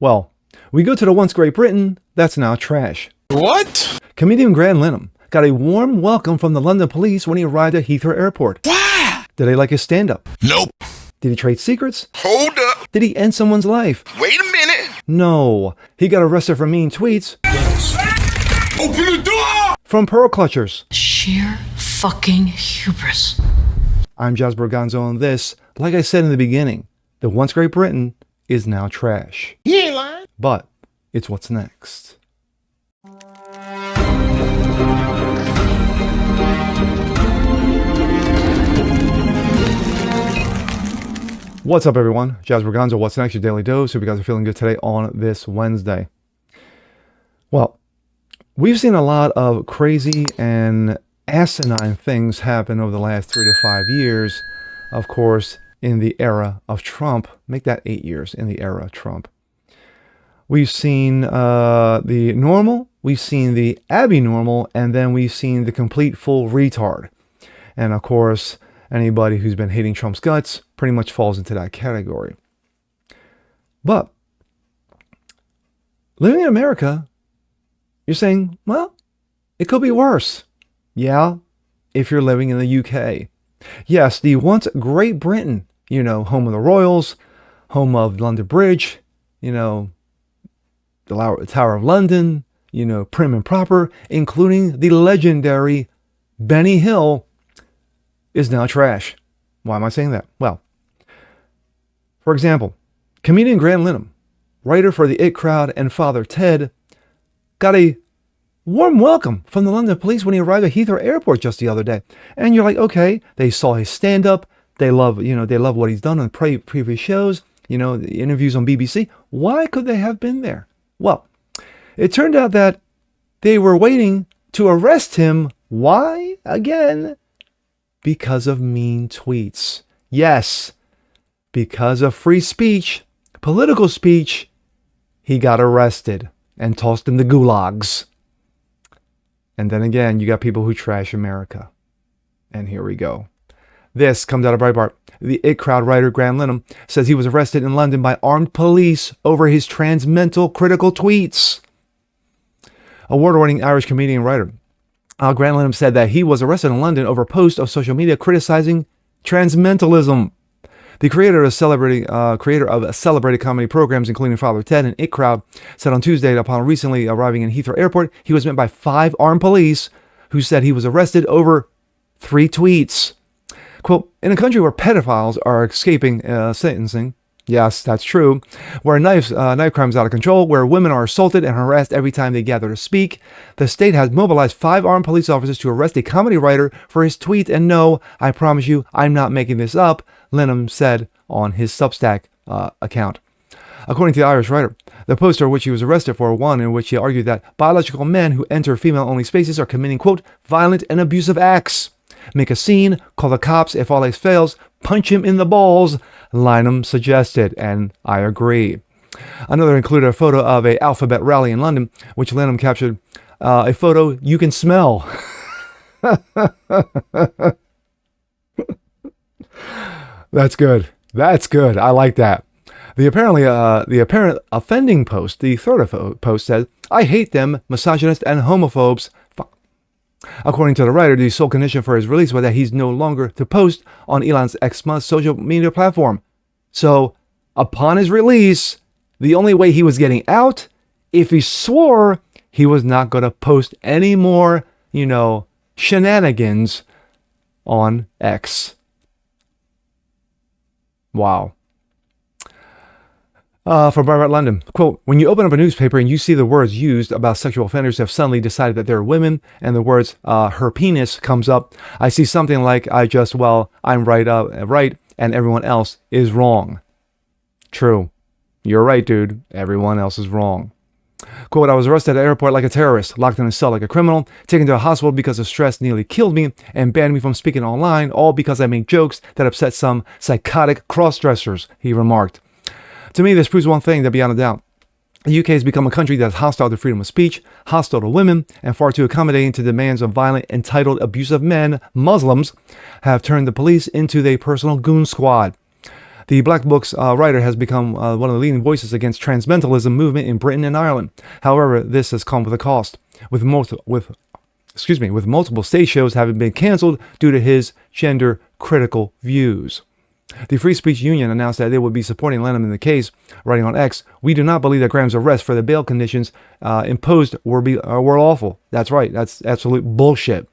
Well, we go to the once Great Britain that's now trash. What? Comedian Graham Linehan got a warm welcome from the London police when he arrived at Heathrow Airport. Wow. Did they like his stand-up? Nope. Did he trade secrets? Hold up. Did he end someone's life? Wait a minute. No. He got arrested for mean tweets Open the door. from pearl clutchers. Sheer fucking hubris. I'm Jasper Gonzo, and this, like I said in the beginning, the once Great Britain is now trash. He ain't lying. But it's what's next. What's up, everyone? Jasper Gonzo, what's next? Your daily dose. Hope you guys are feeling good today on this Wednesday. Well, we've seen a lot of crazy and asinine things happen over the last 3 to 5 years. Of course, in the era of Trump. Make that 8 years in the era of Trump. We've seen the normal, we've seen the abnormal, and then we've seen the complete full retard. And of course, anybody who's been hating Trump's guts pretty much falls into that category. But living in America, you're saying, well, it could be worse. Yeah, if you're living in the UK. Yes, the once Great Britain, home of the royals, home of London Bridge, the Tower of London, prim and proper, including the legendary Benny Hill, is now trash. Why am I saying that? Well, for example, comedian Graham Linehan, writer for the It Crowd and Father Ted, got a warm welcome from the London police when he arrived at Heathrow Airport just the other day. And you're like, okay, they saw his stand-up. They love what he's done on previous shows, the interviews on BBC. Why could they have been there? Well, it turned out that they were waiting to arrest him. Why? Again, because of mean tweets. Yes, because of free speech, political speech, he got arrested and tossed in the gulags. And then again, you got people who trash America. And here we go. This comes out of Breitbart. The It Crowd writer Graham Linehan says he was arrested in London by armed police over his transmental critical tweets. Award-winning Irish comedian and writer Graham Linehan said that he was arrested in London over a post of social media criticizing transmentalism. The creator of celebrated comedy programs, including Father Ted and It Crowd, said on Tuesday that upon recently arriving in Heathrow Airport, he was met by 5 armed police who said he was arrested over 3 tweets. Quote, in a country where pedophiles are escaping sentencing, yes, that's true, where knife crimes out of control, where women are assaulted and harassed every time they gather to speak, the state has mobilized 5 armed police officers to arrest a comedy writer for his tweet. And no, I promise you, I'm not making this up, Linehan said on his Substack account. According to the Irish writer, the poster which he was arrested for, one in which he argued that biological men who enter female-only spaces are committing, quote, violent and abusive acts. Make a scene, call the cops, if all else fails, punch him in the balls, Linehan suggested, and I agree. Another included a photo of a Alphabet rally in London, which Linehan captured, a photo you can smell. That's good. That's good. I like that. The apparent offending post, the third post says, I hate them, misogynists and homophobes. According to the writer, the sole condition for his release was that he's no longer to post on Elon's X social media platform. So, upon his release, the only way he was getting out, if he swore he was not going to post any more, shenanigans on X. Wow. From Breitbart London, quote, when you open up a newspaper and you see the words used about sexual offenders who have suddenly decided that they're women and the words her penis comes up, I see something like I'm right and everyone else is wrong. True. You're right, dude. Everyone else is wrong. Quote, I was arrested at the airport like a terrorist, locked in a cell like a criminal, taken to a hospital because of stress nearly killed me, and banned me from speaking online, all because I made jokes that upset some psychotic cross-dressers, he remarked. To me, this proves one thing that beyond a doubt. The UK has become a country that is hostile to freedom of speech, hostile to women, and far too accommodating to demands of violent, entitled, abusive men. Muslims have turned the police into their personal goon squad. The Black Book's writer has become one of the leading voices against transmentalism movement in Britain and Ireland. However, this has come with a cost, with multiple stage shows having been canceled due to his gender-critical views. The Free Speech Union announced that they would be supporting Lenham in the case, writing on X, "We do not believe that Graham's arrest for the bail conditions imposed were lawful." That's right. That's absolute bullshit.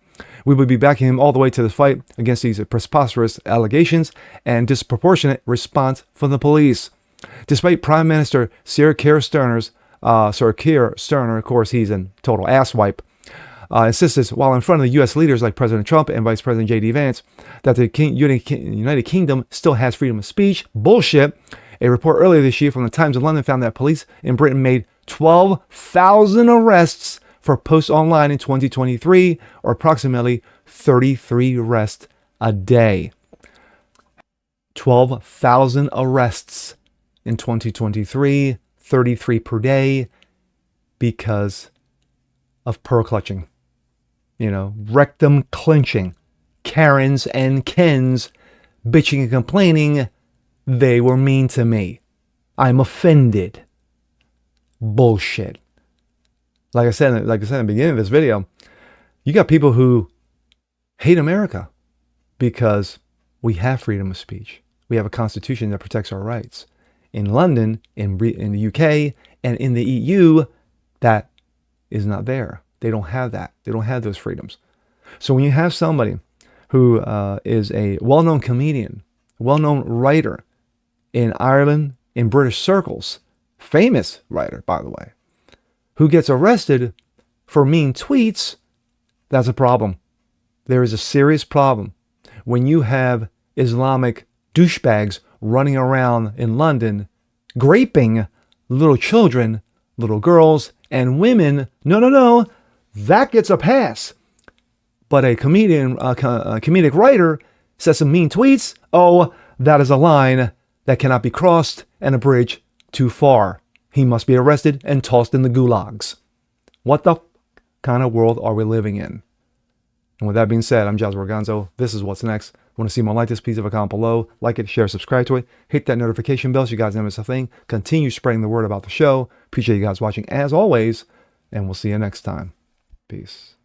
We would be backing him all the way to the fight against these preposterous allegations and disproportionate response from the police. Despite Prime Minister Sir Keir Starmer, of course, he's a total asswipe, insisted while in front of the U.S. leaders like President Trump and Vice President J.D. Vance that the United Kingdom still has freedom of speech. Bullshit. A report earlier this year from the Times of London found that police in Britain made 12,000 arrests for posts online in 2023, or approximately 33 arrests a day. 12,000 arrests in 2023, 33 per day, because of pearl clutching. Rectum clenching. Karens and Kens bitching and complaining. They were mean to me. I'm offended. Bullshit. Like I said in the beginning of this video, you got people who hate America because we have freedom of speech. We have a constitution that protects our rights. In London, in the UK, and in the EU, that is not there. They don't have that. They don't have those freedoms. So when you have somebody who is a well-known comedian, well-known writer in Ireland, in British circles, famous writer, by the way, who gets arrested for mean tweets, that's a problem. There is a serious problem when you have Islamic douchebags running around in London, graping little children, little girls, and women. No, that gets a pass. But a comedic writer says some mean tweets. Oh, that is a line that cannot be crossed and a bridge too far. He must be arrested and tossed in the gulags. What the kind of world are we living in? And with that being said, I'm Giles Organzo. This is What's Next. Want to see more like this? Please leave a comment below. Like it, share, subscribe to it. Hit that notification bell so you guys never miss a thing. Continue spreading the word about the show. Appreciate you guys watching as always. And we'll see you next time. Peace.